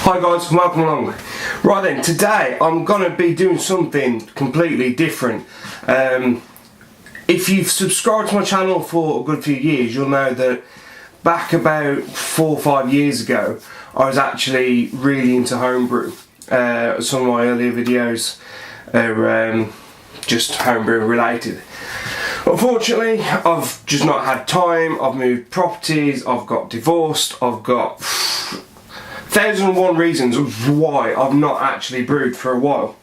Hi guys, welcome along. Right then, today I'm going to be doing something completely different. If you've subscribed to my channel for a good few years, you'll know that back about 4 or 5 years ago I was actually really into homebrew. Some of my earlier videos are just homebrew related. Unfortunately, I've just not had time. I've moved properties, I've got divorced, I've got 1001 reasons why I've not actually brewed for a while.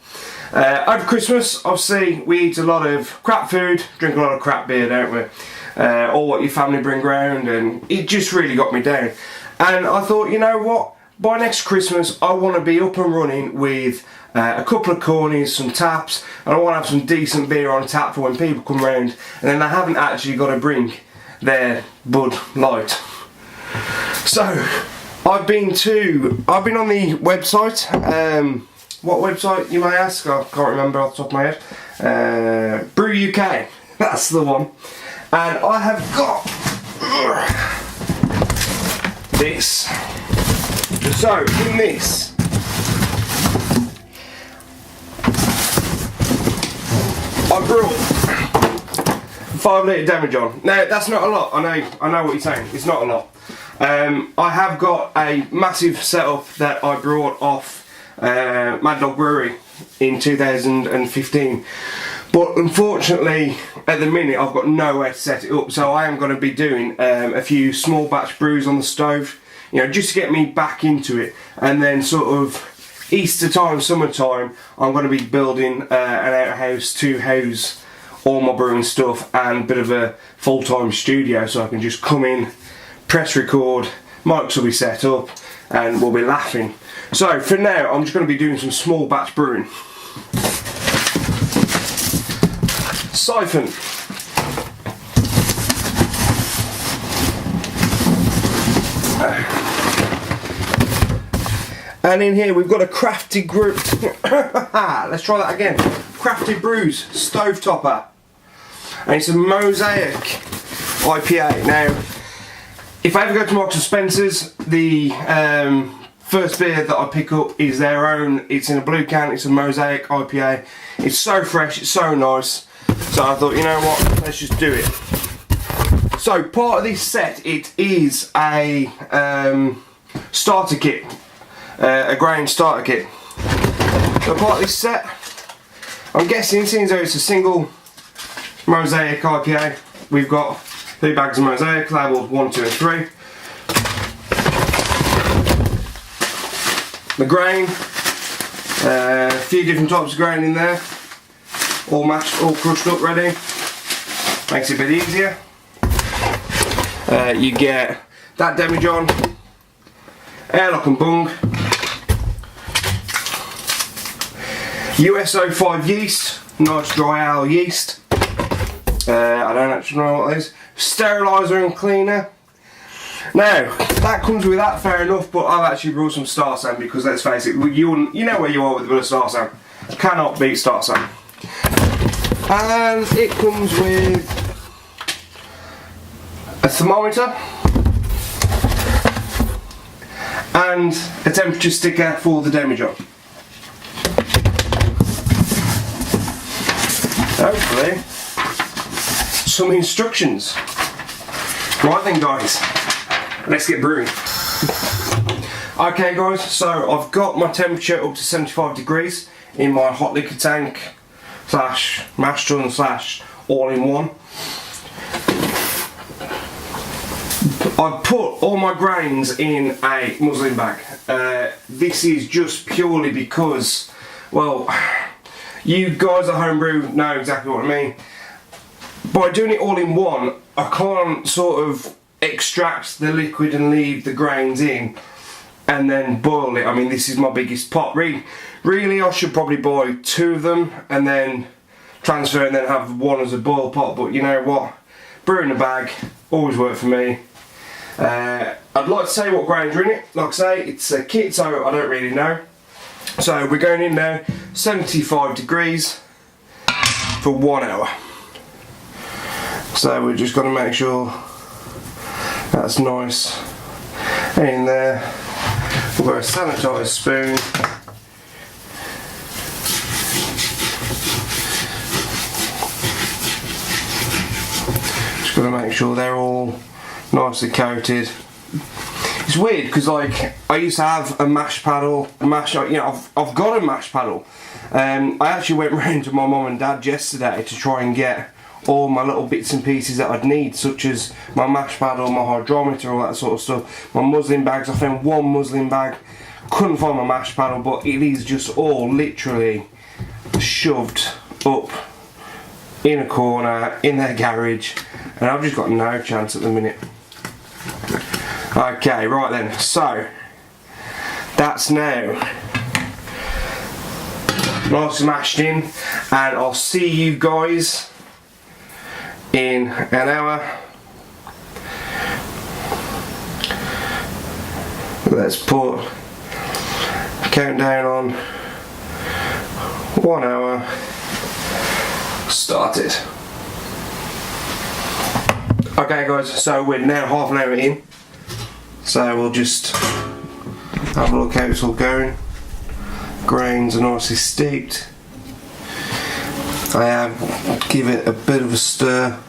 Over Christmas, obviously, we eat a lot of crap food, drink a lot of crap beer, don't we? All what your family bring round, and it just really got me down. And I thought, you know what? By next Christmas, I want to be up and running with a couple of cornies, some taps, and I want to have some decent beer on tap for when people come round, and then I haven't actually got to bring their Bud Light. So, I've been on the website. What website, you may ask? I can't remember off the top of my head. Brew UK, that's the one. And I have got this. So, in this, I brought 5 litre Demijohn. Now, that's not a lot. I know what you're saying. It's not a lot. I have got a massive setup that I brought off Mad Dog Brewery in 2015. But unfortunately, at the minute, I've got nowhere to set it up. So I am going to be doing a few small batch brews on the stove, you know, just to get me back into it. And then sort of Easter time, summertime, I'm going to be building an outhouse to house all my brewing stuff and a bit of a full-time studio, so I can just come in, press record, mics will be set up, and we'll be laughing. So for now, I'm just going to be doing some small batch brewing. Siphon. And in here we've got a Crafted Brew. Let's try that again. Crafted Brews Stove Topper. And it's a Mosaic IPA. Now, if I ever go to Marks and Spencer's, the first beer that I pick up is their own. It's in a blue can. It's a Mosaic IPA. It's so fresh. It's so nice. So I thought, you know what? Let's just do it. So part of this set, it is a starter kit. A grain starter kit. So part of this set, I'm guessing, seeing as though it's a single Mosaic IPA, we've got 3 bags of Mosaic, labelled 1, 2 and 3. The grain, a few different types of grain in there, all mashed, all crushed up ready, makes it a bit easier. You get that Demijohn, airlock and bung, USO5 yeast, nice dry ale yeast. I don't actually know what that is. Steriliser and cleaner. Now, that comes with that, fair enough, but I've actually brought some Star San because, let's face it, you know where you are with a bit of Star San. Cannot beat Star San. And it comes with a thermometer and a temperature sticker for the Demijohn. Hopefully, some instructions. Right then guys, let's get brewing. Okay guys, so I've got my temperature up to 75 degrees in my hot liquor tank slash mash tun slash all-in-one. I've put all my grains in a muslin bag. This is just purely because, well, you guys at homebrew know exactly what I mean. By doing it all in one, I can't sort of extract the liquid and leave the grains in and then boil it. I mean, this is my biggest pot. Really, I should probably buy 2 of them and then transfer and then have one as a boil pot. But you know what? Brew in a bag always worked for me. I'd like to say what grains are in it. Like I say, it's a kit, so I don't really know. So we're going in now, 75 degrees for 1 hour. So we're just going to make sure that's nice in there. We've got a sanitised spoon. Just got to make sure they're all nicely coated. It's weird because like I used to have a mash paddle, I've got a mash paddle. I actually went round to my mum and dad yesterday to try and get all my little bits and pieces that I'd need, such as my mash paddle, my hydrometer, all that sort of stuff. My muslin bags, I found one muslin bag. Couldn't find my mash paddle, but it is just all literally shoved up in a corner in their garage, and I've just got no chance at the minute. Okay, right then, so that's now nice mashed in, and I'll see you guys in an hour. Let's put countdown on 1 hour started. Okay guys, so we're now half an hour in, so we'll just have a look how it's all going. Grains are nicely steeped. I give it a bit of a stir.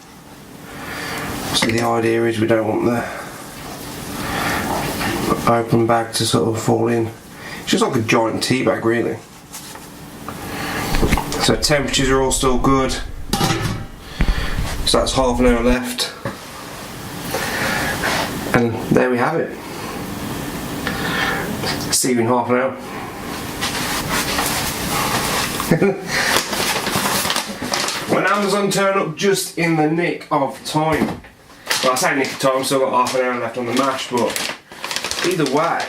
So the idea is we don't want the open bag to sort of fall in. It's just like a giant tea bag really. So temperatures are all still good. So that's half an hour left. And there we have it. See you in half an hour. When Amazon turn up just in the nick of time. Well, I say nick of time, so I've got half an hour left on the mash, but either way.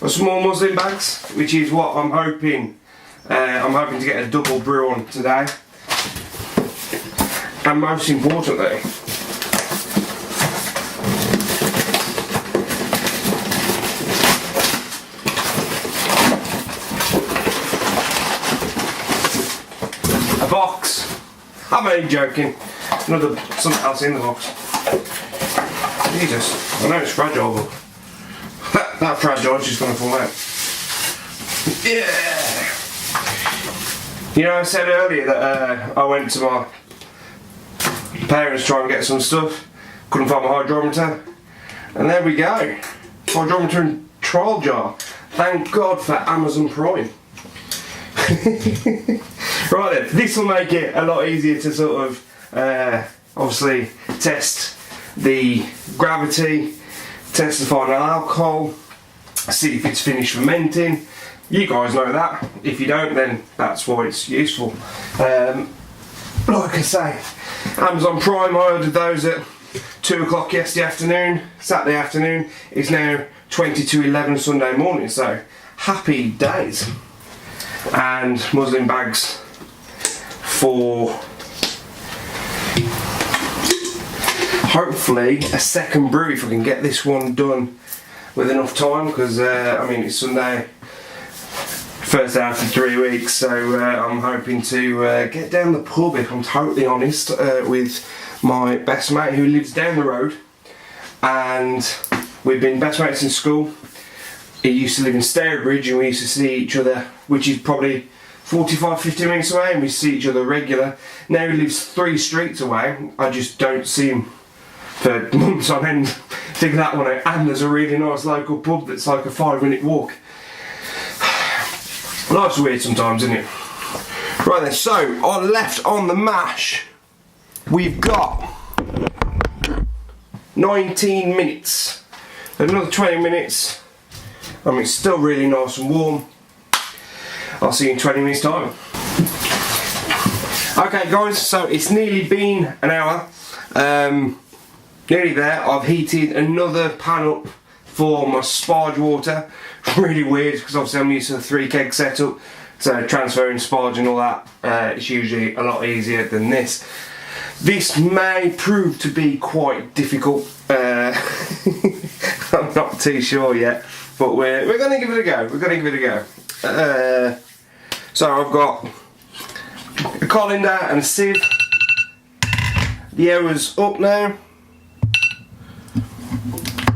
Got some more muslin bags, which is what I'm hoping to get a double brew on today. And most importantly, a box. I'm only joking. Something else in the box. Jesus, I know it's fragile, but that fragile is just going to fall out. Yeah. You know, I said earlier that I went to my parents to try and get some stuff. Couldn't find my hydrometer, and there we go. Hydrometer and trial jar. Thank God for Amazon Prime. Right then, this will make it a lot easier to sort of obviously test the gravity, test the final alcohol, see if it's finished fermenting. You guys know that. If you don't, then that's why it's useful. Like I say, Amazon Prime, I ordered those at 2 o'clock yesterday afternoon, Saturday afternoon. It's now 20 to 11 Sunday morning, so happy days. And muslin bags for hopefully a second brew if I can get this one done with enough time, because I mean it's Sunday, first day after 3 weeks, so I'm hoping to get down the pub, if I'm totally honest, with my best mate who lives down the road, and we've been best mates in school. He used to live in Stourbridge and we used to see each other, which is probably 45-50 minutes away, and we see each other regular. Now he lives 3 streets away. I just don't see him for months on end. Figure that one out. And there's a really nice local pub that's like a 5-minute walk. Life's weird sometimes, isn't it? Right then, so on left on the mash, we've got 19 minutes. Another 20 minutes. I mean, it's still really nice and warm. I'll see you in 20 minutes time. Okay guys, so it's nearly been an hour. Nearly there. I've heated another pan up for my sparge water. Really weird, because obviously I'm used to the 3 keg setup, so transferring sparge and all that, it's usually a lot easier than this. This may prove to be quite difficult. I'm not too sure yet, but we're going to give it a go. We're going to give it a go. So I've got a colander and a sieve, the hour's up now.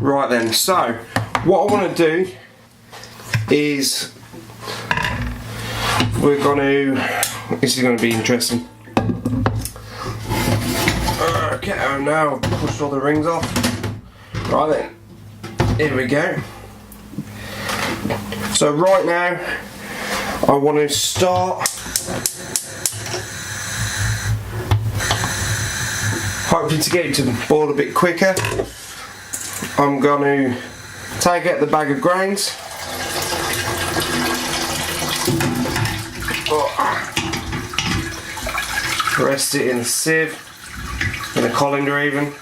Right then, so what I want to do is we're going to, this is going to be interesting. Okay, oh no, I've pushed all the rings off. Right then, here we go. So right now, I want to start hoping to get it to boil a bit quicker. I'm going to take out the bag of grains. Rest it in a sieve, in a colander even.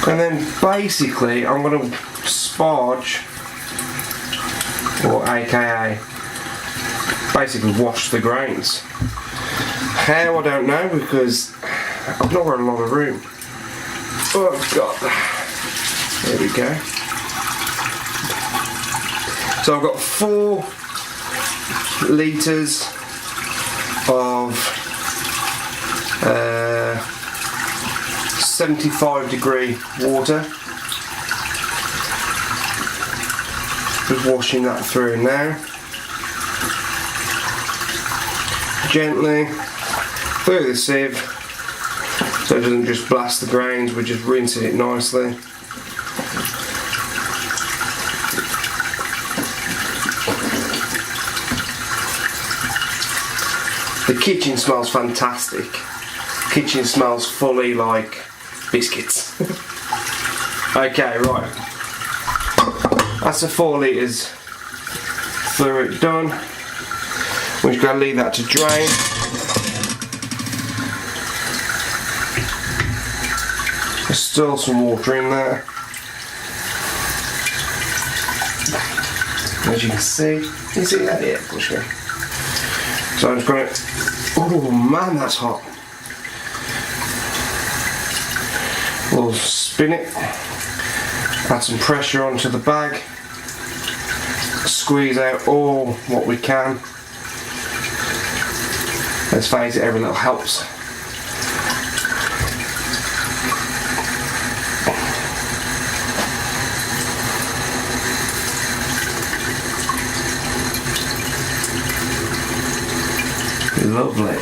And then basically I'm going to sparge, or aka basically wash the grains. How, I don't know, because I've not got a lot of room. Oh god, there we go. So I've got 4 litres of 75-degree water. Just washing that through now. Gently through the sieve so it doesn't just blast the grains, we're just rinsing it nicely. The kitchen smells fantastic. Kitchen smells fully like biscuits. Okay, right. That's the 4 litres fluid done. We're just going to leave that to drain. There's still some water in there. As you can see that? Yeah, push me. So I'm just going to, oh man, that's hot. We'll spin it, add some pressure onto the bag, squeeze out all what we can. Let's face it, every little helps. Lovely.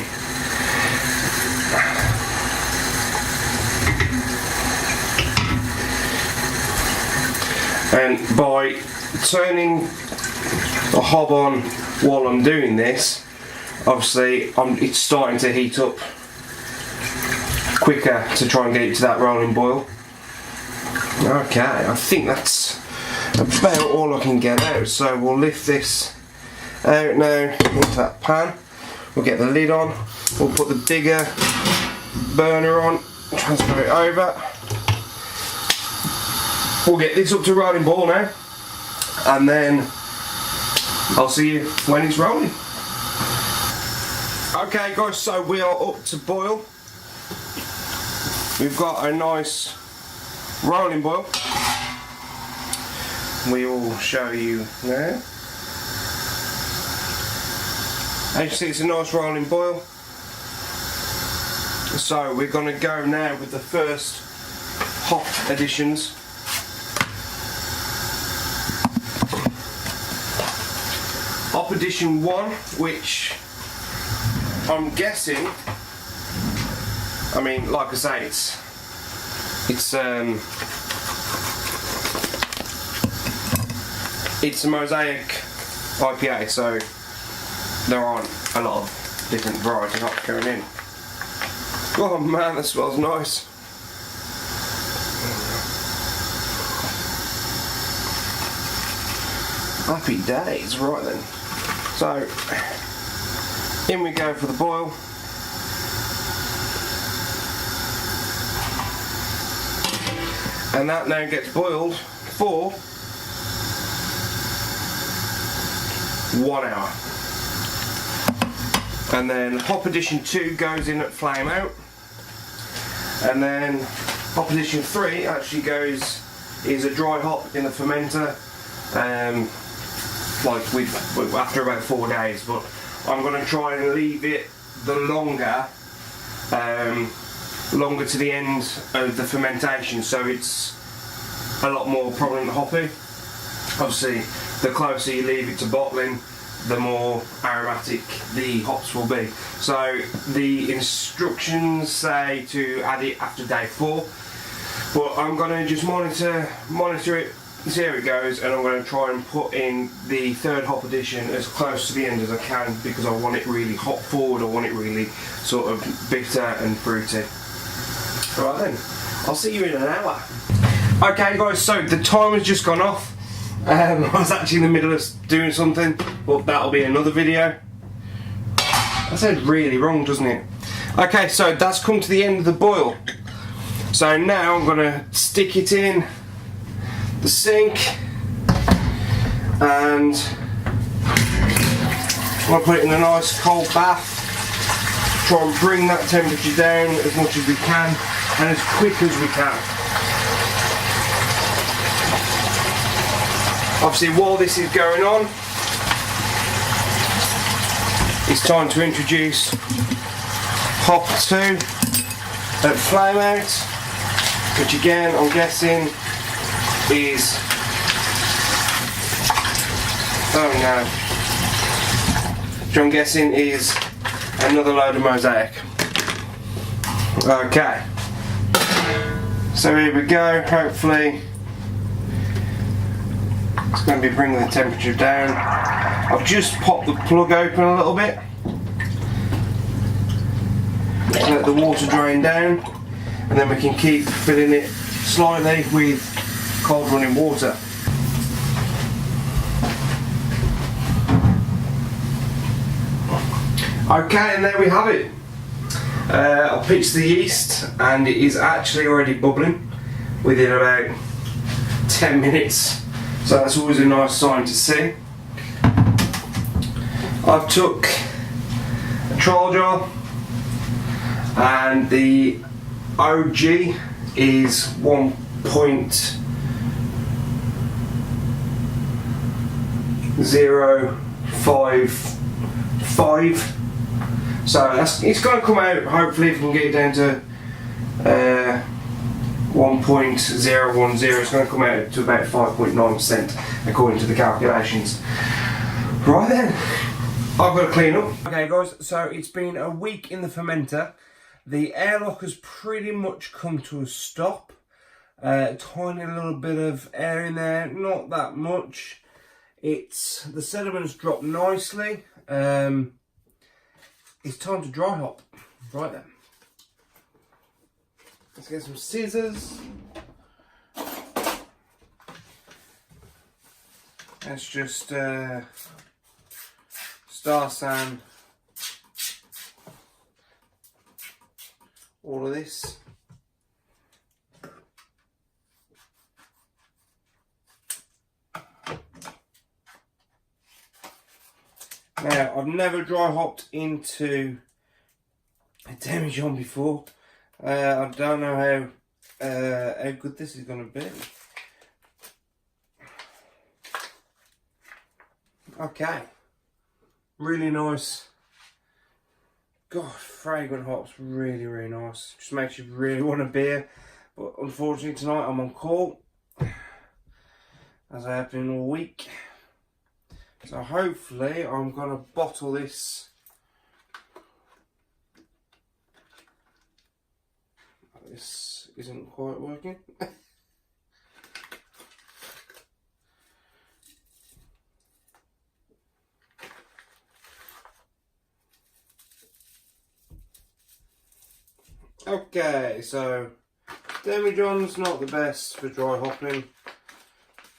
And by turning the hob on while I'm doing this, obviously it's starting to heat up quicker to try and get it to that rolling boil. Okay, I think that's about all I can get out, so we'll lift this out now into that pan. We'll get the lid on, we'll put the bigger burner on, transfer it over. We'll get this up to rolling boil now, and then I'll see you when it's rolling. Okay guys, so we are up to boil. We've got a nice rolling boil. We will show you now. As you see, it's a nice rolling boil. So we're going to go now with the first hop additions. Hop addition 1, which I'm guessing, I mean, like I say, it's a Mosaic IPA, so there aren't a lot of different varieties of hops going in. Oh man, that smells nice. Happy days, right then. So, in we go for the boil. And that now gets boiled for 1 hour. And then hop addition 2 goes in at flame out. And then hop addition 3 actually is a dry hop in the fermenter. Like after about 4 days, but I'm going to try and leave it the longer to the end of the fermentation, so it's a lot more prominent hoppy. Obviously, the closer you leave it to bottling, the more aromatic the hops will be. So the instructions say to add it after day 4, but I'm going to just monitor it, see how it goes, and I'm going to try and put in the 3rd hop addition as close to the end as I can, because I want it really hop forward, I want it really sort of bitter and fruity. Right then, I'll see you in an hour. Okay guys, so the time has just gone off. I was actually in the middle of doing something, but that'll be another video. That sounds really wrong, doesn't it? Okay, so that's come to the end of the boil. So now I'm going to stick it in the sink, and I'll put it in a nice cold bath. Try and bring that temperature down as much as we can and as quick as we can. Obviously, while this is going on, it's time to introduce hop 2 at flame out, which again I'm guessing is, which I'm guessing is another load of Mosaic. Okay, so here we go. Hopefully it's going to be bringing the temperature down. I've just popped the plug open a little bit, let the water drain down, and then we can keep filling it slightly with cold running water. Okay, and there we have it. I'll pitch the yeast, and it is actually already bubbling within about 10 minutes. So that's always a nice sign to see. I've took a trial jar, and the OG is 1.055. So it's going to come out, hopefully, if we can get it down to 1.010, it's going to come out to about 5.9% according to the calculations. Right then, I've got to clean up. Okay guys, so it's been a week in the fermenter. The airlock has pretty much come to a stop. Tiny little bit of air in there, not that much. The sediment's dropped nicely. It's time to dry hop. Right then. Let's get some scissors. Let's just star sand all of this. Now, I've never dry hopped into a demijohn before. I don't know how good this is going to be. Okay, really nice. God, fragrant hops, really, really nice. Just makes you really want a beer. But unfortunately tonight I'm on call, as I have been all week. So hopefully I'm going to bottle this. This isn't quite working. Okay, so demijohn's not the best for dry hopping.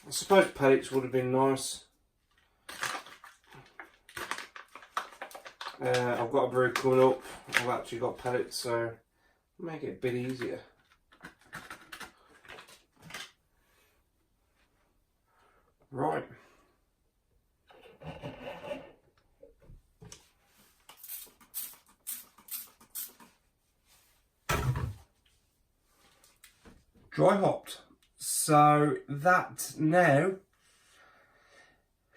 I suppose pellets would have been nice. I've got a brew coming up. I've actually got pellets, so make it a bit easier. Right. Dry hopped. So that now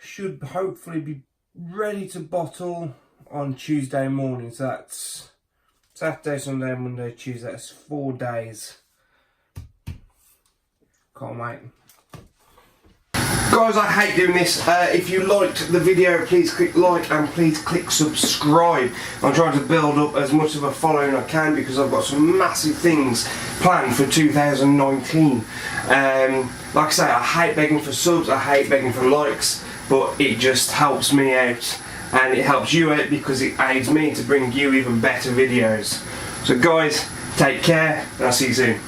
should hopefully be ready to bottle on Tuesday morning. So that's Saturday, Sunday, Monday, Tuesday. That's 4 days. Can't wait. Guys, I hate doing this. If you liked the video, please click like and please click subscribe. I'm trying to build up as much of a following I can because I've got some massive things planned for 2019. Like I say, I hate begging for subs, I hate begging for likes, but it just helps me out and it helps you out because it aids me to bring you even better videos. So guys, take care and I'll see you soon.